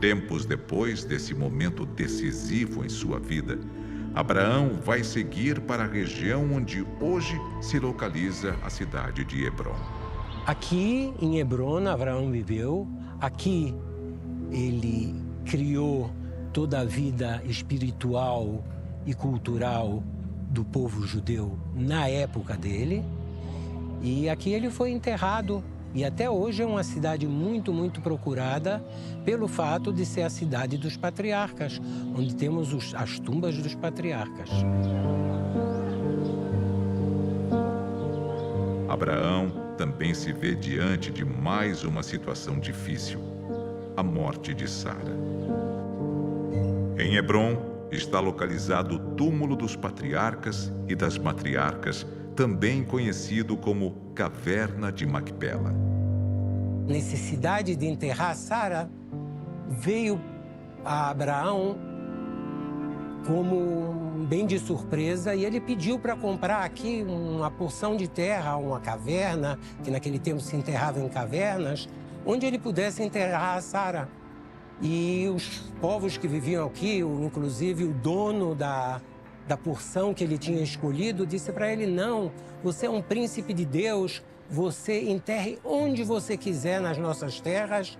Tempos depois desse momento decisivo em sua vida, Abraão vai seguir para a região onde hoje se localiza a cidade de Hebrom. Aqui em Hebrom, Abraão viveu. Aqui ele criou toda a vida espiritual e cultural do povo judeu na época dele. E aqui ele foi enterrado. E até hoje é uma cidade muito, muito procurada pelo fato de ser a cidade dos patriarcas, onde temos as tumbas dos patriarcas. Abraão também se vê diante de mais uma situação difícil: a morte de Sara. Em Hebrom está localizado o túmulo dos patriarcas e das matriarcas, também conhecido como Caverna de Macpela. Necessidade de enterrar Sara veio a Abraão como bem de surpresa e ele pediu para comprar aqui uma porção de terra, uma caverna, que naquele tempo se enterrava em cavernas, onde ele pudesse enterrar a Sara. E os povos que viviam aqui, inclusive o dono da porção que ele tinha escolhido, disse para ele: não, você é um príncipe de Deus, você enterre onde você quiser nas nossas terras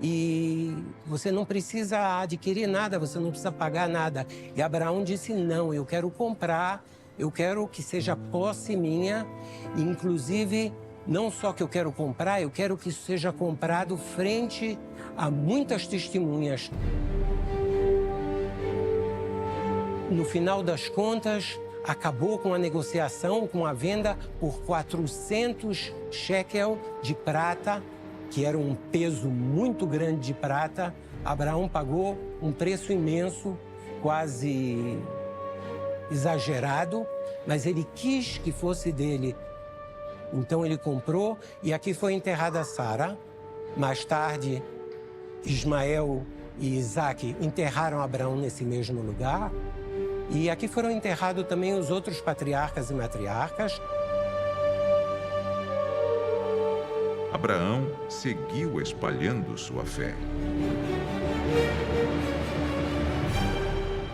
e você não precisa adquirir nada, você não precisa pagar nada. E Abraão disse: não, eu quero comprar, eu quero que seja posse minha, e inclusive não só que eu quero comprar, eu quero que isso seja comprado frente a muitas testemunhas. No final das contas, acabou com a negociação, com a venda por 400 shekel de prata, que era um peso muito grande de prata. Abraão pagou um preço imenso, quase exagerado, mas ele quis que fosse dele. Então ele comprou e aqui foi enterrada Sara. Mais tarde, Ismael e Isaque enterraram Abraão nesse mesmo lugar. E aqui foram enterrados também os outros patriarcas e matriarcas. Abraão seguiu espalhando sua fé.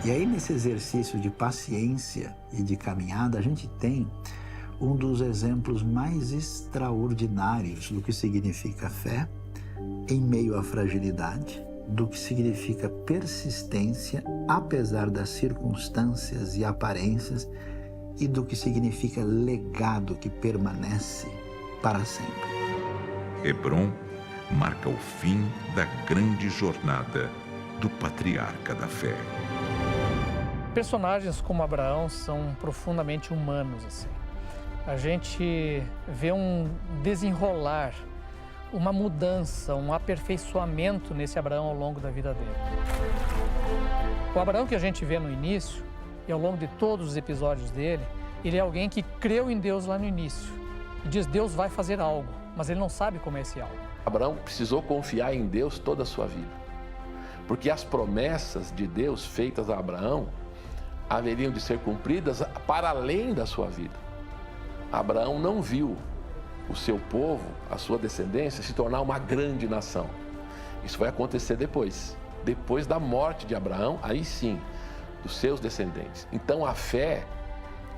E aí, nesse exercício de paciência e de caminhada, a gente tem um dos exemplos mais extraordinários do que significa fé em meio à fragilidade, do que significa persistência, apesar das circunstâncias e aparências, e do que significa legado que permanece para sempre. Hebrom marca o fim da grande jornada do patriarca da fé. Personagens como Abraão são profundamente humanos, assim. A gente vê um desenrolar, uma mudança, um aperfeiçoamento nesse Abraão ao longo da vida dele. O Abraão que a gente vê no início, e ao longo de todos os episódios dele, ele é alguém que creu em Deus lá no início. E diz: Deus vai fazer algo, mas ele não sabe como é esse algo. Abraão precisou confiar em Deus toda a sua vida. Porque as promessas de Deus feitas a Abraão haveriam de ser cumpridas para além da sua vida. Abraão não viu o seu povo, a sua descendência, se tornar uma grande nação. Isso vai acontecer depois da morte de Abraão, aí sim, dos seus descendentes. Então a fé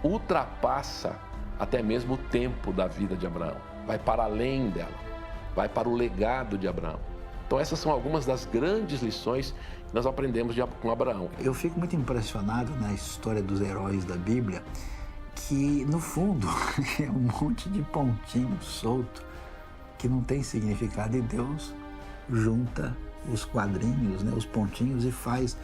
ultrapassa até mesmo o tempo da vida de Abraão, vai para além dela, vai para o legado de Abraão. Então essas são algumas das grandes lições que nós aprendemos com Abraão. Eu fico muito impressionado na história dos heróis da Bíblia, que no fundo é um monte de pontinho solto que não tem significado, e Deus junta os quadrinhos, né, os pontinhos, e faz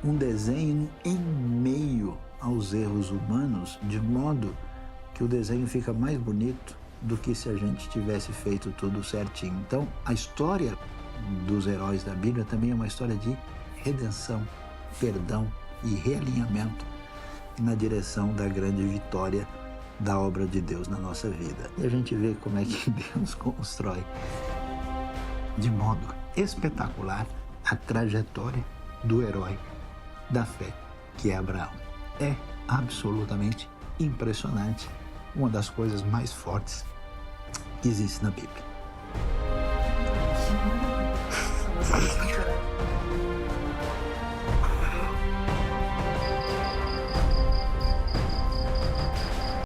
um desenho em meio aos erros humanos, de modo que o desenho fica mais bonito do que se a gente tivesse feito tudo certinho. Então, a história dos heróis da Bíblia também é uma história de redenção, perdão e realinhamento na direção da grande vitória da obra de Deus na nossa vida. E a gente vê como é que Deus constrói de modo espetacular a trajetória do herói da fé, que é Abraão. É absolutamente impressionante, uma das coisas mais fortes que existe na Bíblia.